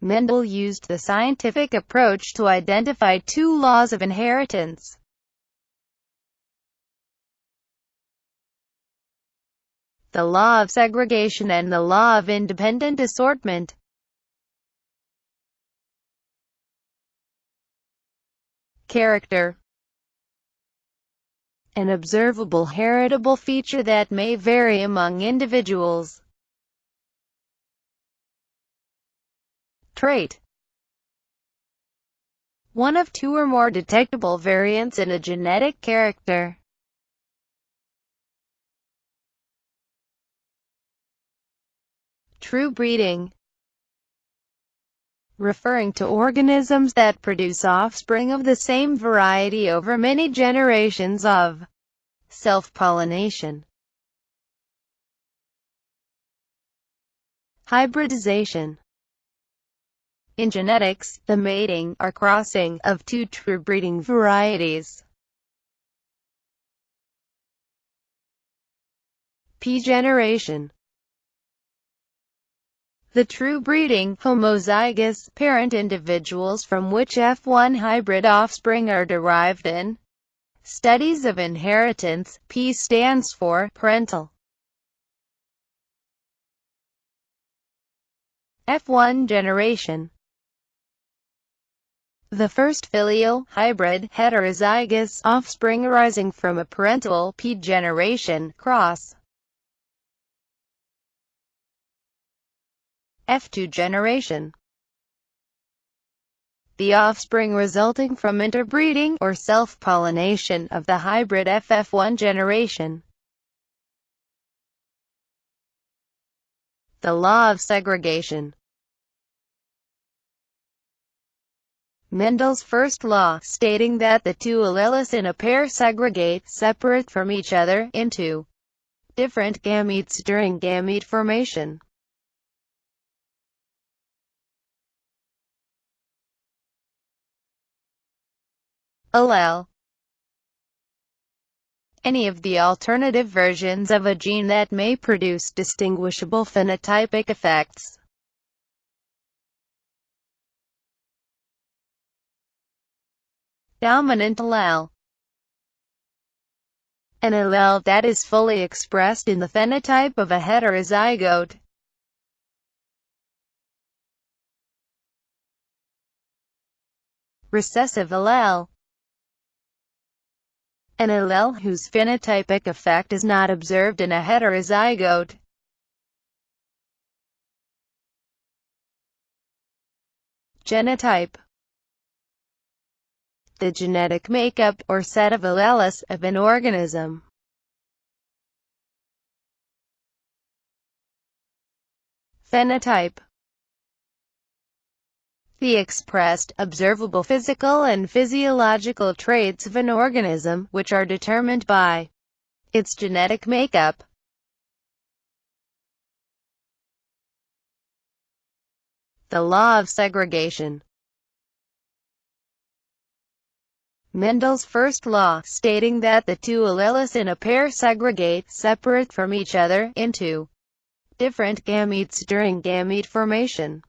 Mendel used the scientific approach to identify two laws of inheritance. The law of segregation and the law of independent assortment. Character. An observable heritable feature that may vary among individuals. Trait. One of two or more detectable variants in a genetic character. True breeding. Referring to organisms that produce offspring of the same variety over many generations of self-pollination. Hybridization. In genetics, the mating, or crossing, of two true breeding varieties. P-generation. The true breeding, homozygous, parent individuals from which F1 hybrid offspring are derived in studies of inheritance. P stands for parental. F1 generation. The first filial, hybrid, heterozygous offspring arising from a parental P generation cross. F2 generation. The offspring resulting from interbreeding, or self-pollination, of the hybrid FF1 generation. The law of segregation. Mendel's first law, stating that the two alleles in a pair segregate, separate from each other, into different gametes during gamete formation. Allele. Any of the alternative versions of a gene that may produce distinguishable phenotypic effects. Dominant allele. An allele that is fully expressed in the phenotype of a heterozygote. Recessive allele. An allele whose phenotypic effect is not observed in a heterozygote. Genotype. The genetic makeup, or set of alleles, of an organism. Phenotype. The expressed, observable physical and physiological traits of an organism, which are determined by its genetic makeup. The law of segregation. Mendel's first law, stating that the two alleles in a pair segregate, separate from each other, into different gametes during gamete formation.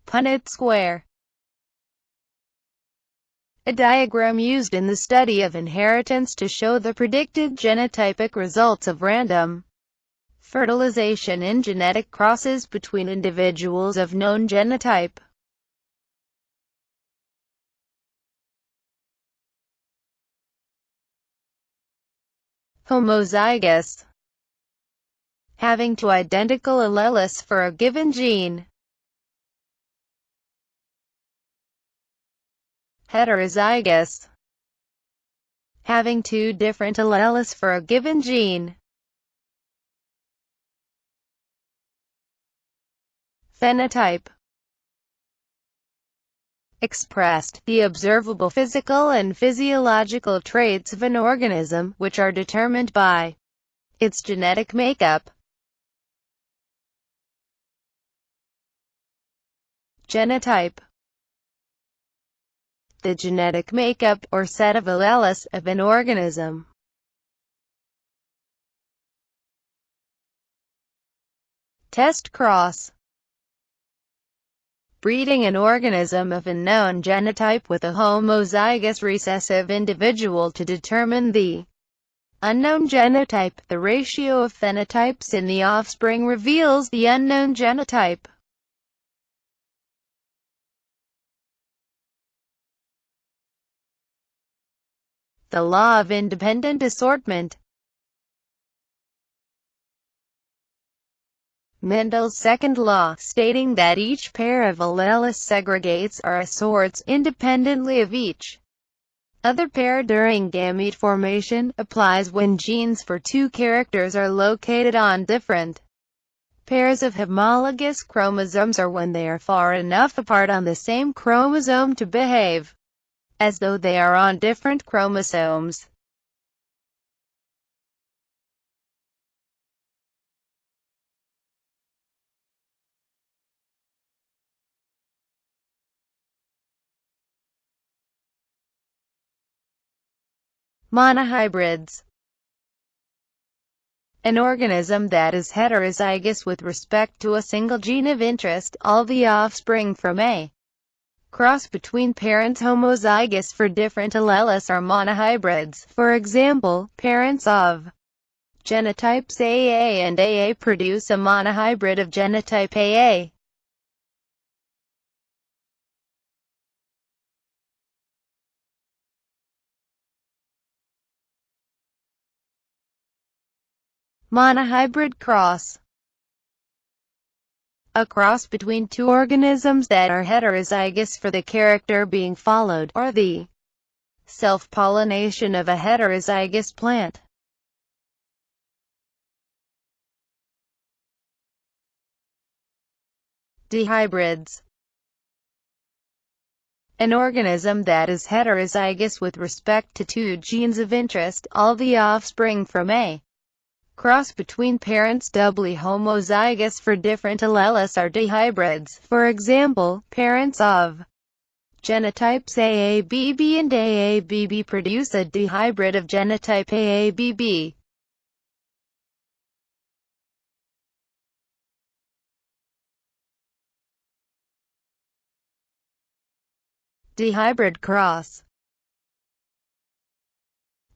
Punnett Square. A diagram used in the study of inheritance to show the predicted genotypic results of random fertilization in genetic crosses between individuals of known genotype. Homozygous. Having two identical alleles for a given gene. Heterozygous. Having two different alleles for a given gene. Phenotype. Expressed, the observable physical and physiological traits of an organism, which are determined by its genetic makeup. Genotype. The genetic makeup, or set of alleles, of an organism. Testcross. Breeding an organism of unknown genotype with a homozygous recessive individual to determine the unknown genotype. The ratio of phenotypes in the offspring reveals the unknown genotype. The law of independent assortment. Mendel's second law, stating that each pair of alleles segregates or assorts independently of each other pair during gamete formation, applies when genes for two characters are located on different pairs of homologous chromosomes or when they are far enough apart on the same chromosome to behave as though they are on different chromosomes. Monohybrids. An organism that is heterozygous with respect to a single gene of interest. All the offspring from a cross between parents homozygous for different alleles are monohybrids. For example, parents of genotypes AA and AA produce a monohybrid of genotype AA. Monohybrid cross. A cross between two organisms that are heterozygous for the character being followed, or the self-pollination of a heterozygous plant. Dihybrids. An organism that is heterozygous with respect to two genes of interest. All the offspring from a cross between parents doubly homozygous for different alleles are dihybrids. For example, parents of genotypes AABB and AABB produce a dihybrid of genotype AABB. Dihybrid cross.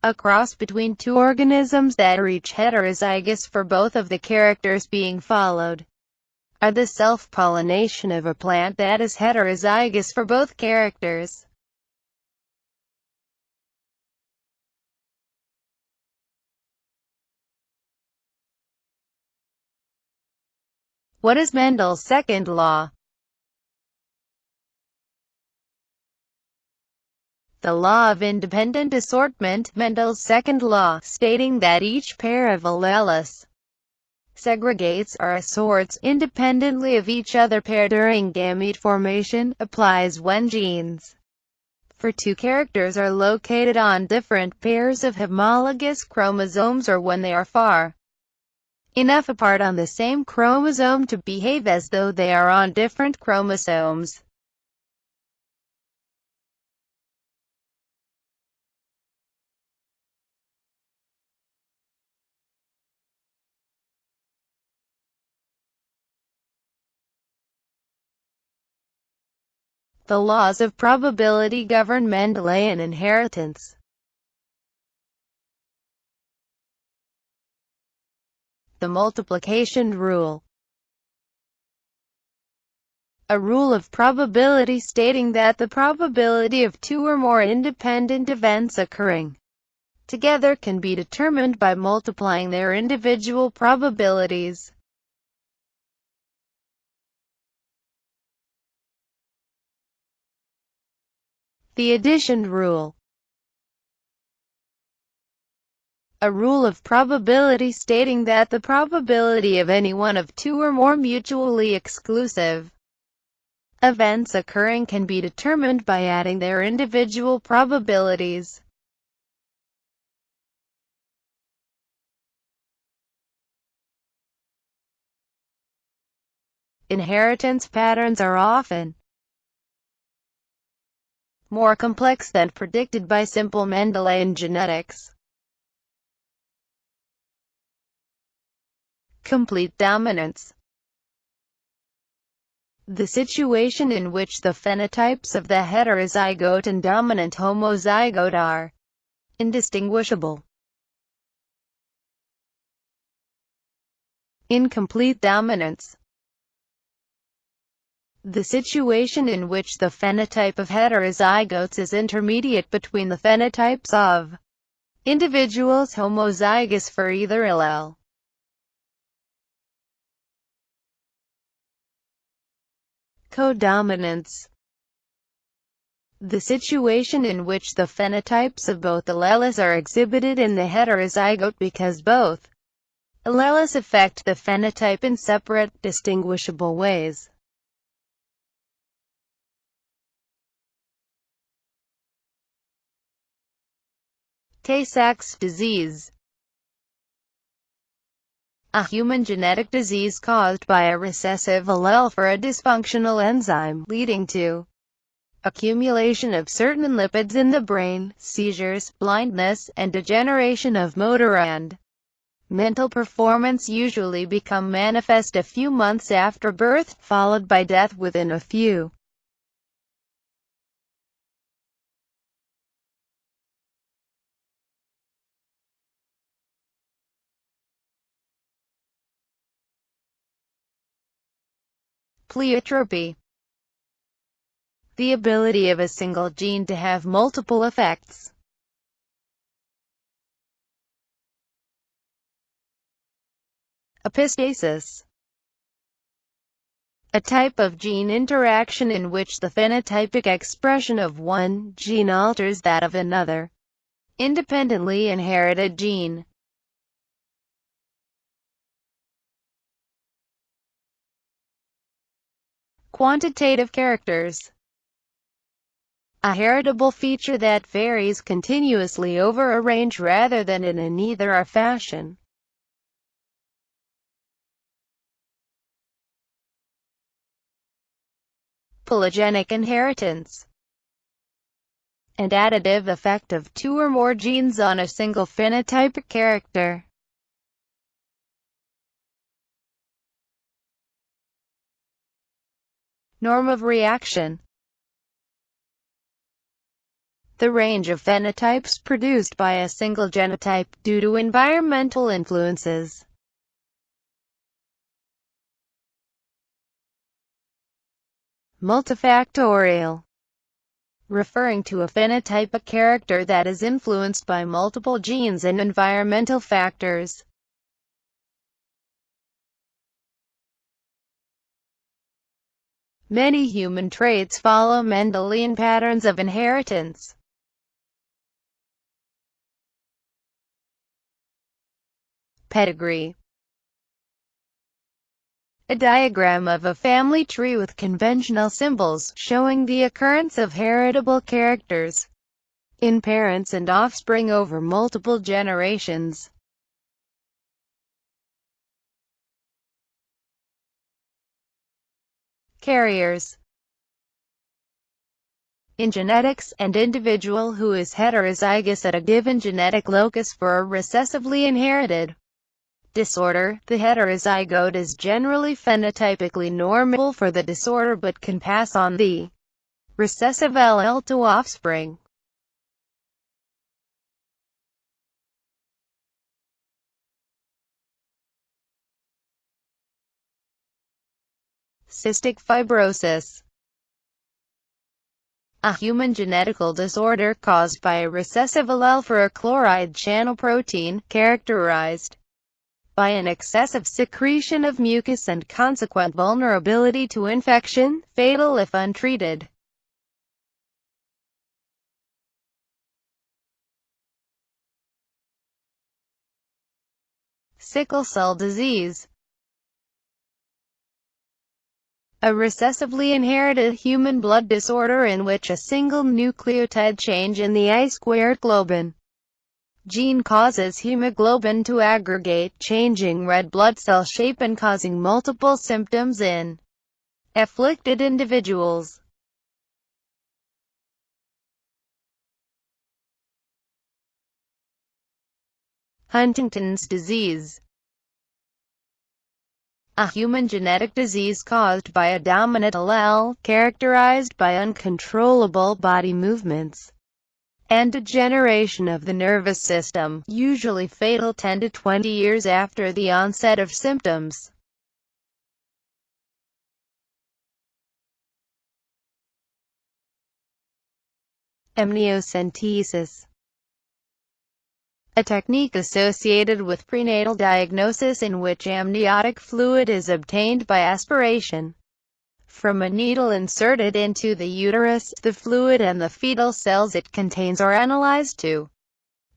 A cross between two organisms that are each heterozygous for both of the characters being followed, are the self-pollination of a plant that is heterozygous for both characters. What is Mendel's second law? The law of independent assortment. Mendel's second law, stating that each pair of alleles segregates or assorts independently of each other pair during gamete formation, applies when genes for two characters are located on different pairs of homologous chromosomes or when they are far enough apart on the same chromosome to behave as though they are on different chromosomes. The laws of probability govern Mendelian inheritance. The multiplication rule. A rule of probability stating that the probability of two or more independent events occurring together can be determined by multiplying their individual probabilities. The addition rule. A rule of probability stating that the probability of any one of two or more mutually exclusive events occurring can be determined by adding their individual probabilities. Inheritance patterns are often more complex than predicted by simple Mendelian genetics. Complete dominance. the situation in which the phenotypes of the heterozygote and dominant homozygote are indistinguishable. Incomplete dominance. The situation in which the phenotype of heterozygotes is intermediate between the phenotypes of individuals homozygous for either allele. Codominance. The situation in which the phenotypes of both alleles are exhibited in the heterozygote because both alleles affect the phenotype in separate, distinguishable ways. Tay-Sachs disease. A human genetic disease caused by a recessive allele for a dysfunctional enzyme, leading to accumulation of certain lipids in the brain, seizures, blindness, and degeneration of motor and mental performance usually become manifest a few months after birth, followed by death within a few. Pleiotropy. The ability of a single gene to have multiple effects. Epistasis. A type of gene interaction in which the phenotypic expression of one gene alters that of another independently inherited gene. Quantitative characters. A heritable feature that varies continuously over a range rather than in an either-or fashion. Polygenic inheritance. An additive effect of two or more genes on a single phenotypic character. Norm of reaction. The range of phenotypes produced by a single genotype, due to environmental influences. Multifactorial. Referring to a phenotypic character that is influenced by multiple genes and environmental factors. Many human traits follow Mendelian patterns of inheritance. Pedigree. A diagram of a family tree with conventional symbols, showing the occurrence of heritable characters in parents and offspring over multiple generations. Carriers. In genetics, an individual who is heterozygous at a given genetic locus for a recessively inherited disorder, the heterozygote is generally phenotypically normal for the disorder but can pass on the recessive allele to offspring. Cystic fibrosis. A human genetical disorder caused by a recessive allele for a chloride channel protein, characterized by an excessive secretion of mucus and consequent vulnerability to infection, fatal if untreated. Sickle cell disease. A recessively inherited human blood disorder in which a single nucleotide change in the I-squared globin gene causes hemoglobin to aggregate, changing red blood cell shape and causing multiple symptoms in afflicted individuals. Huntington's disease. a human genetic disease caused by a dominant allele, characterized by uncontrollable body movements and degeneration of the nervous system, usually fatal 10 to 20 years after the onset of symptoms. Amniocentesis, a technique associated with prenatal diagnosis in which amniotic fluid is obtained by aspiration from a needle inserted into the uterus. The fluid and the fetal cells it contains are analyzed to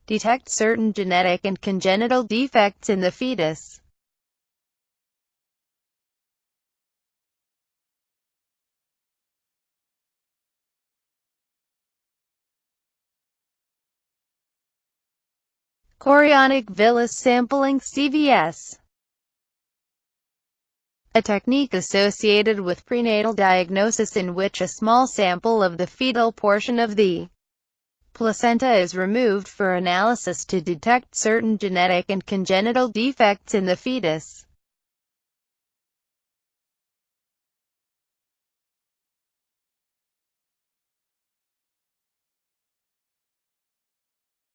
detect certain genetic and congenital defects in the fetus. Chorionic villus sampling (CVS), a technique associated with prenatal diagnosis in which a small sample of the fetal portion of the placenta is removed for analysis to detect certain genetic and congenital defects in the fetus.